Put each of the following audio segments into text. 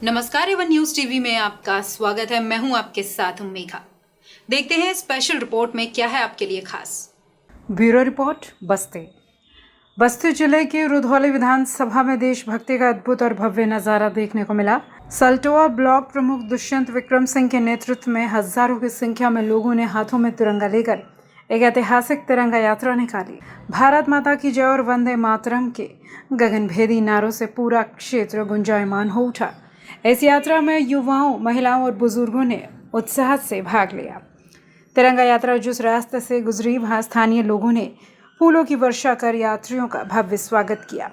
नमस्कार, Avon news TV में आपका स्वागत है। मैं हूं आपके साथ मेघा। देखते हैं स्पेशल रिपोर्ट में क्या है आपके लिए खास। ब्यूरो रिपोर्ट बस्ती जिले के रुधौली विधानसभा में देशभक्ति का अद्भुत और भव्य नजारा देखने को मिला। सल्टोआ ब्लॉक प्रमुख दुष्यंत विक्रम सिंह के नेतृत्व में हजारों की संख्या में लोगों ने हाथों में तिरंगा लेकर एक ऐतिहासिक तिरंगा यात्रा निकाली। भारत माता की जय और वंदे मातरम के गगनभेदी नारों से पूरा क्षेत्र गुंजायमान हो उठा। इस यात्रा में युवाओं, महिलाओं और बुजुर्गों ने उत्साह से भाग लिया। तिरंगा यात्रा जिस रास्ते से गुजरी, वहां स्थानीय लोगों ने फूलों की वर्षा कर यात्रियों का भव्य स्वागत किया।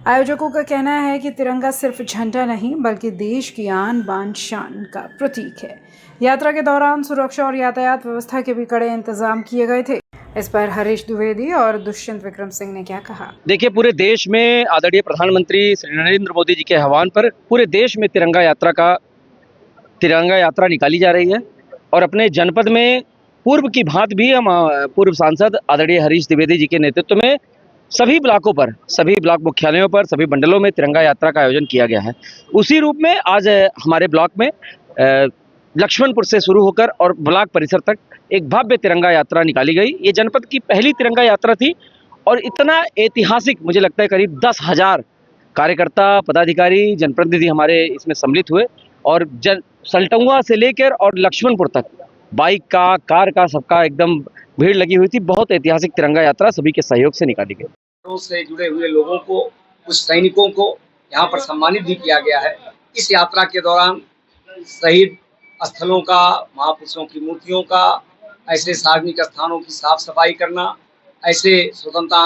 आयोजकों का कहना है कि तिरंगा सिर्फ झंडा नहीं बल्कि देश की आन बान शान का प्रतीक है। यात्रा के दौरान सुरक्षा और यातायात व्यवस्था के भी कड़े इंतजाम किए गए थे। इस पर हरीश द्विवेदी और दुष्यंत विक्रम सिंह ने क्या कहा। देखिए, पूरे देश में आदरणीय प्रधानमंत्री श्री नरेंद्र मोदी जी के आह्वान पर पूरे देश में तिरंगा यात्रा निकाली जा रही है और अपने जनपद में पूर्व की भांति भी हम पूर्व सांसद आदरणीय हरीश द्विवेदी जी के नेतृत्व में सभी ब्लॉकों पर, सभी ब्लॉक मुख्यालयों पर, सभी मंडलों में तिरंगा यात्रा का आयोजन किया गया है। उसी रूप में आज हमारे ब्लॉक में लक्ष्मणपुर से शुरू होकर और ब्लॉक परिसर तक एक भव्य तिरंगा यात्रा निकाली गई। ये जनपद की पहली तिरंगा यात्रा थी और इतना ऐतिहासिक, मुझे लगता है करीब 10,000 कार्यकर्ता, पदाधिकारी, जनप्रतिनिधि हमारे इसमें सम्मिलित हुए और सल्टुआ से लेकर और लक्ष्मणपुर तक बाइक का, कार का, सबका एकदम भीड़ लगी हुई थी। बहुत ऐतिहासिक तिरंगा यात्रा सभी के सहयोग से निकाली गई। से जुड़े हुए लोगों को, कुछ सैनिकों को यहाँ पर सम्मानित भी किया गया है। इस यात्रा के दौरान शहीद स्थलों का, महापुरुषों की मूर्तियों का, ऐसे सार्वजनिक स्थानों की साफ सफाई करना, ऐसे स्वतंत्रता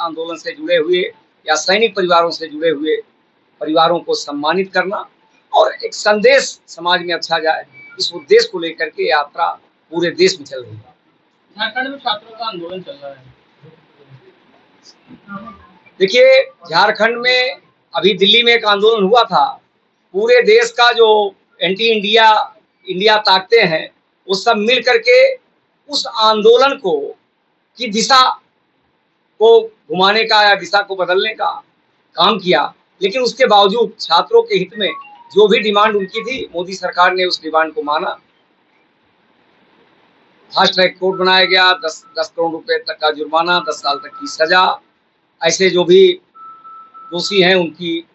आंदोलन से जुड़े हुए या सैनिक परिवारों से जुड़े हुए परिवारों को सम्मानित करना और एक संदेश समाज में अच्छा जाए, इस उद्देश्य को लेकर के यात्रा पूरे देश में चल रही है। झारखंड में छात्रों का आंदोलन चल रहा है। देखिए, झारखंड में अभी दिल्ली में एक आंदोलन हुआ था। पूरे देश का जो एंटी इंडिया ताकते हैं, वो सब मिल करके उस आंदोलन को की दिशा को घुमाने का या दिशा को बदलने का काम किया, लेकिन उसके बावजूद छात्रों के हित में जो भी डिमांड उनकी थी, मोदी सरकार ने उस डिमांड को माना। फास्ट ट्रैक कोर्ट बनाया गया, 10 करोड़ रुपए तक का जुर्माना, 10 साल तक की सजा, ऐसे जो भी दोषी हैं उनकी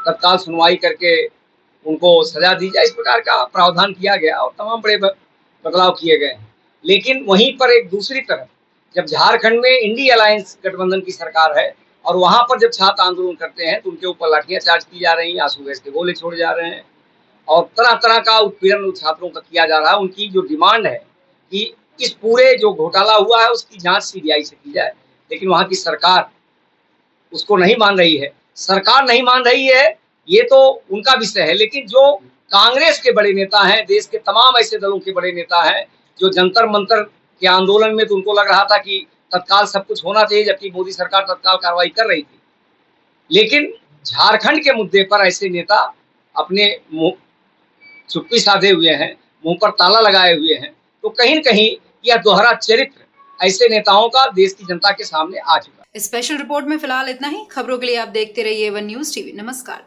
तत्काल सुनवाई करके उनको सजा दी जाए, इस प्रकार का प्रावधान किया गया और तमाम बड़े बदलाव किए गए। लेकिन वहीं पर एक दूसरी तरफ जब झारखंड में इंडी अलायंस गठबंधन की सरकार है और वहां पर जब छात्र आंदोलन करते हैं तो उनके ऊपर लाठियां चार्ज की जा रही हैं, आंसू गैस के गोले छोड़े जा रहे हैं और तरह तरह का उत्पीड़न छात्रों का किया जा रहा है। उनकी जो डिमांड है कि इस पूरे जो घोटाला हुआ है उसकी जांच सीबीआई से की जाए, लेकिन वहां की सरकार उसको नहीं मान रही है। सरकार नहीं मान रही है ये तो उनका विषय है, लेकिन जो कांग्रेस के बड़े नेता हैं, देश के तमाम ऐसे दलों के बड़े नेता हैं जो जंतर मंतर के आंदोलन में तो उनको लग रहा था कि तत्काल सब कुछ होना चाहिए, जबकि मोदी सरकार तत्काल कार्रवाई कर रही थी, लेकिन झारखंड के मुद्दे पर ऐसे नेता अपने चुप्पी साधे हुए हैं, मुंह पर ताला लगाए हुए हैं। तो कहीं न कहीं यह दोहरा चरित्र ऐसे नेताओं का देश की जनता के सामने आ चुका है। स्पेशल रिपोर्ट में फिलहाल इतना ही। खबरों के लिए आप देखते रहिए एवन न्यूज टीवी। नमस्कार।